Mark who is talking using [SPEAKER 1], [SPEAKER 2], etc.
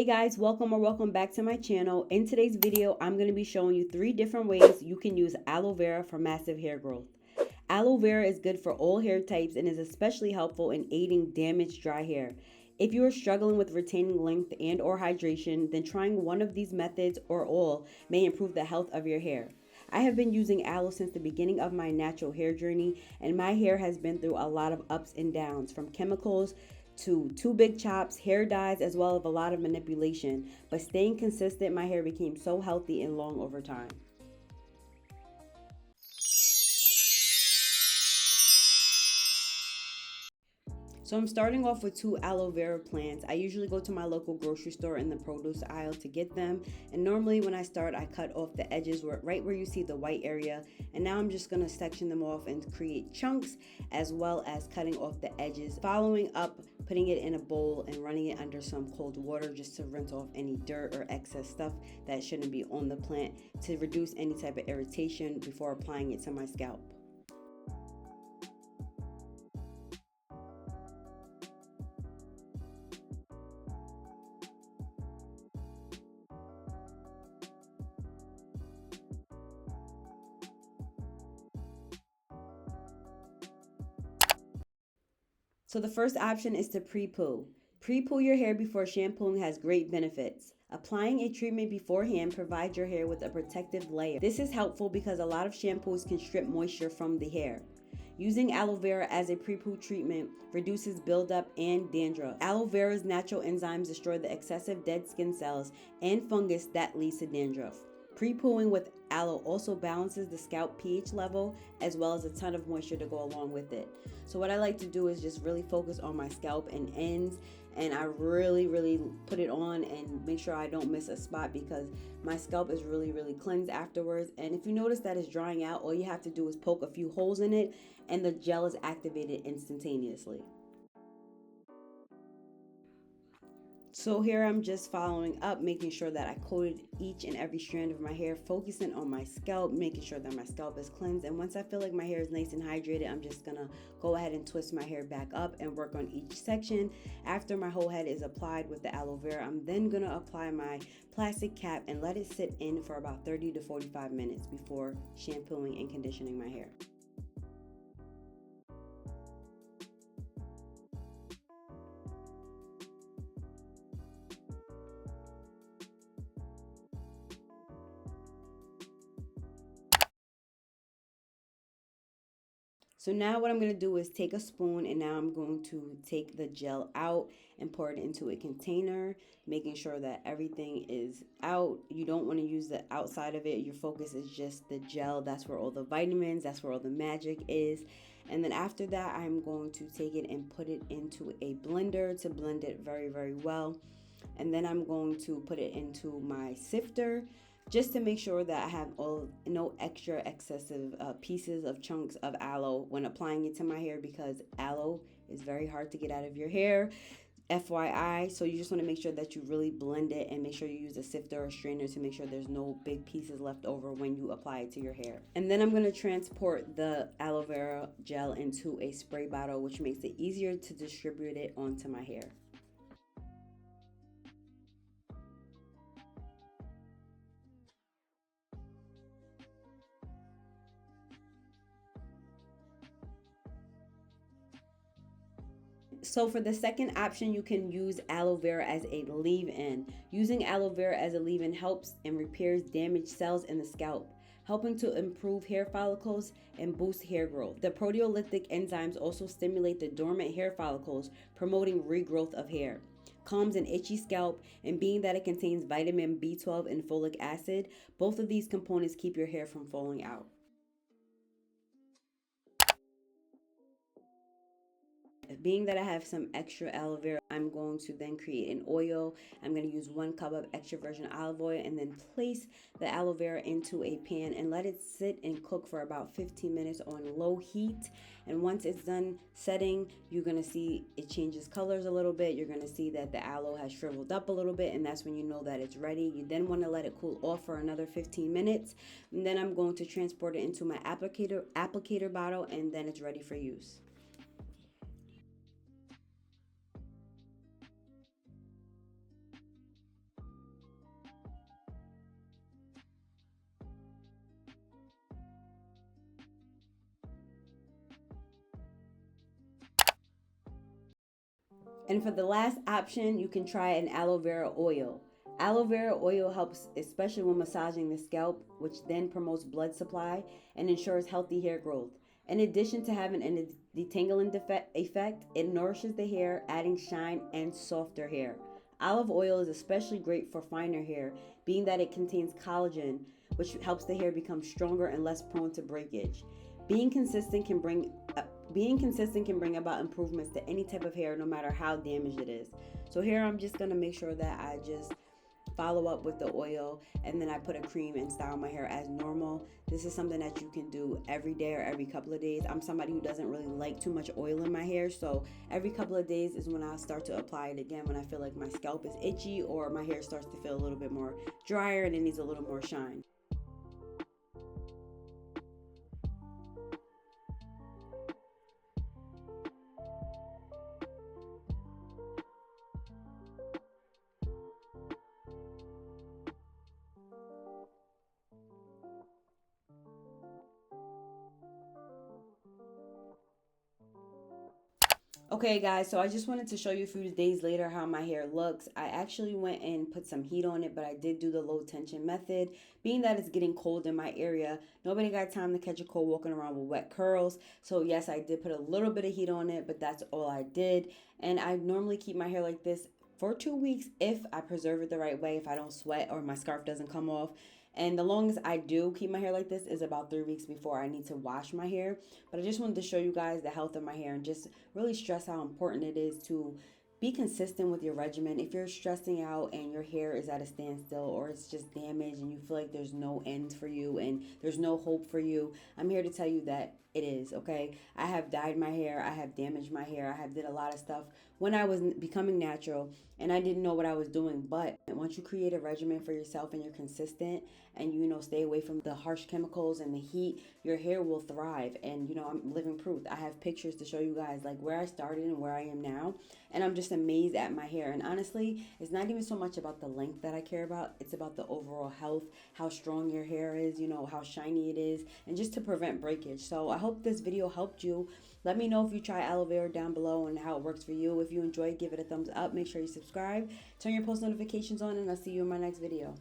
[SPEAKER 1] Hey guys, welcome back to my channel. In today's video, I'm going to be showing you 3 different ways you can use aloe vera for massive hair growth. Aloe vera is good for all hair types and is especially helpful in aiding damaged dry hair. If you are struggling with retaining length and or hydration, then trying one of these methods or all may improve the health of your hair. I have been using aloe since the beginning of my natural hair journey, and my hair has been through a lot of ups and downs, from chemicals to too big chops, hair dyes, as well as a lot of manipulation. But staying consistent, my hair became so healthy and long over time. So I'm starting off with 2 aloe vera plants. I usually go to my local grocery store in the produce aisle to get them. And normally when I start, I cut off the edges right where you see the white area. And now I'm just gonna section them off and create chunks, as well as cutting off the edges. Following up, putting it in a bowl and running it under some cold water just to rinse off any dirt or excess stuff that shouldn't be on the plant, to reduce any type of irritation before applying it to my scalp. So the first option is to pre-poo. Pre-poo your hair before shampooing has great benefits. Applying a treatment beforehand provides your hair with a protective layer. This is helpful because a lot of shampoos can strip moisture from the hair. Using aloe vera as a pre-poo treatment reduces buildup and dandruff. Aloe vera's natural enzymes destroy the excessive dead skin cells and fungus that leads to dandruff. Pre-pooing with aloe also balances the scalp pH level, as well as a ton of moisture to go along with it. So what I like to do is just really focus on my scalp and ends, and I really put it on and make sure I don't miss a spot, because my scalp is really cleansed afterwards. And if you notice that it's drying out, all you have to do is poke a few holes in it and the gel is activated instantaneously. So here I'm just following up, making sure that I coated each and every strand of my hair, focusing on my scalp, making sure that my scalp is cleansed. And once I feel like my hair is nice and hydrated, I'm just gonna go ahead and twist my hair back up and work on each section. After my whole head is applied with the aloe vera, I'm then gonna apply my plastic cap and let it sit in for about 30 to 45 minutes before shampooing and conditioning my hair. So now what I'm going to do is take a spoon, and now I'm going to take the gel out and pour it into a container, making sure that everything is out. You don't want to use the outside of it. Your focus is just the gel. That's where all the vitamins, that's where all the magic is. And then after that, I'm going to take it and put it into a blender to blend it very well. And then I'm going to put it into my sifter, just to make sure that I have no extra excessive pieces of chunks of aloe when applying it to my hair, because aloe is very hard to get out of your hair, FYI. So you just want to make sure that you really blend it, and make sure you use a sifter or strainer to make sure there's no big pieces left over when you apply it to your hair. And then I'm going to transport the aloe vera gel into a spray bottle, which makes it easier to distribute it onto my hair. So for the second option, you can use aloe vera as a leave-in. Using aloe vera as a leave-in helps and repairs damaged cells in the scalp, helping to improve hair follicles and boost hair growth. The proteolytic enzymes also stimulate the dormant hair follicles, promoting regrowth of hair. Calms an itchy scalp, and being that it contains vitamin B12 and folic acid, both of these components keep your hair from falling out. Being that I have some extra aloe vera, I'm going to then create an oil. I'm going to use 1 cup of extra virgin olive oil, and then place the aloe vera into a pan and let it sit and cook for about 15 minutes on low heat. And once it's done setting, you're going to see it changes colors a little bit. You're going to see that the aloe has shriveled up a little bit, and that's when you know that it's ready. You then want to let it cool off for another 15 minutes. And then I'm going to transport it into my applicator bottle, and then it's ready for use. And for the last option, you can try an aloe vera oil. Aloe vera oil helps, especially when massaging the scalp, which then promotes blood supply and ensures healthy hair growth. In addition to having a detangling effect, it nourishes the hair, adding shine and softer hair. Olive oil is especially great for finer hair, being that it contains collagen, which helps the hair become stronger and less prone to breakage. Being consistent can bring being consistent can bring about improvements to any type of hair, no matter how damaged it is. So here I'm just gonna make sure that I just follow up with the oil, and then I put a cream and style my hair as normal. This is something that you can do every day or every couple of days. I'm somebody who doesn't really like too much oil in my hair, so every couple of days is when I'll start to apply it again, when I feel like my scalp is itchy or my hair starts to feel a little bit more drier and it needs a little more shine. Okay guys, so I just wanted to show you a few days later how my hair looks. I actually went and put some heat on it, but I did do the low tension method. Being that it's getting cold in my area, nobody got time to catch a cold walking around with wet curls. So yes, I did put a little bit of heat on it, but that's all I did. And I normally keep my hair like this for 2 weeks if I preserve it the right way, if I don't sweat or my scarf doesn't come off. And the longest I do keep my hair like this is about 3 weeks before I need to wash my hair. But I just wanted to show you guys the health of my hair and just really stress how important it is to be consistent with your regimen. If you're stressing out and your hair is at a standstill or it's just damaged and you feel like there's no end for you and there's no hope for you, I'm here to tell you that it is, okay? I have dyed my hair, I have damaged my hair, I have did a lot of stuff when I was becoming natural and I didn't know what I was doing. But once you create a regimen for yourself and you're consistent and stay away from the harsh chemicals and the heat, your hair will thrive. And I'm living proof. I have pictures to show you guys like where I started and where I am now, and I'm just amazed at my hair. And honestly, it's not even so much about the length that I care about, it's about the overall health, how strong your hair is, how shiny it is, and just to prevent breakage. So I hope this video helped you. Let me know if you try aloe vera down below and how it works for you. If you enjoyed, give it a thumbs up. Make sure you subscribe, turn your post notifications on, and I'll see you in my next video.